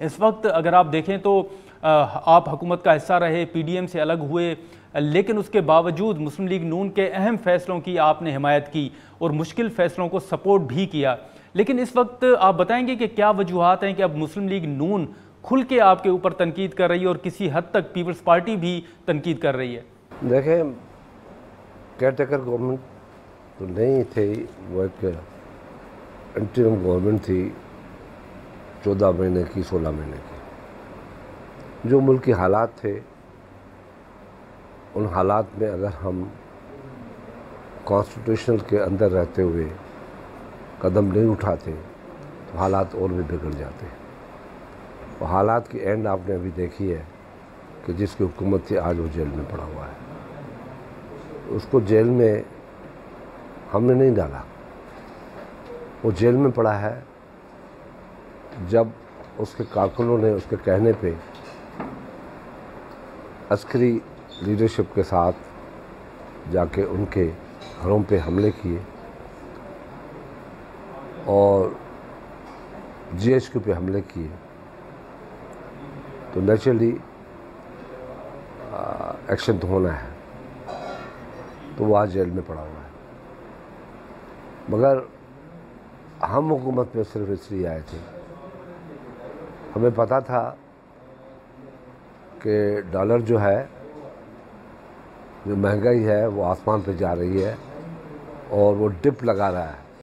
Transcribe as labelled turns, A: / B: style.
A: इस वक्त अगर आप देखें तो आप हुकूमत का हिस्सा रहे, पीडीएम से अलग हुए, लेकिन उसके बावजूद मुस्लिम लीग नून के अहम फैसलों की आपने हिमायत की और मुश्किल फैसलों को सपोर्ट भी किया। लेकिन इस वक्त आप बताएंगे कि क्या वजूहात हैं कि अब मुस्लिम लीग नून खुल के आपके ऊपर तनकीद कर रही है और किसी हद तक पीपल्स पार्टी भी तनकीद कर रही है?
B: देखें, केयरटेकर गवर्नमेंट तो नहीं थी, वो एक इंटरिम गवर्नमेंट थी 14 महीने की, 16 महीने की। जो मुल्क के हालात थे, उन हालात में अगर हम कॉन्स्टिट्यूशनल के अंदर रहते हुए कदम नहीं उठाते तो हालात और भी बिगड़ जाते। और हालात की एंड आपने अभी देखी है कि जिसकी हुकूमत थी आज वो जेल में पड़ा हुआ है। उसको जेल में हमने नहीं डाला, वो जेल में पड़ा है जब उसके कारकुनों ने उसके कहने पे अस्करी लीडरशिप के साथ जाके उनके घरों पे हमले किए और जीएचक्यू पे हमले किए, तो नेचुरली एक्शन तो होना है, तो वो आज जेल में पड़ा हुआ है। मगर हम हुकूमत में सिर्फ इसलिए आए थे, हमें पता था कि डॉलर जो है, जो महंगाई है वो आसमान पे जा रही है और वो डिप लगा रहा है।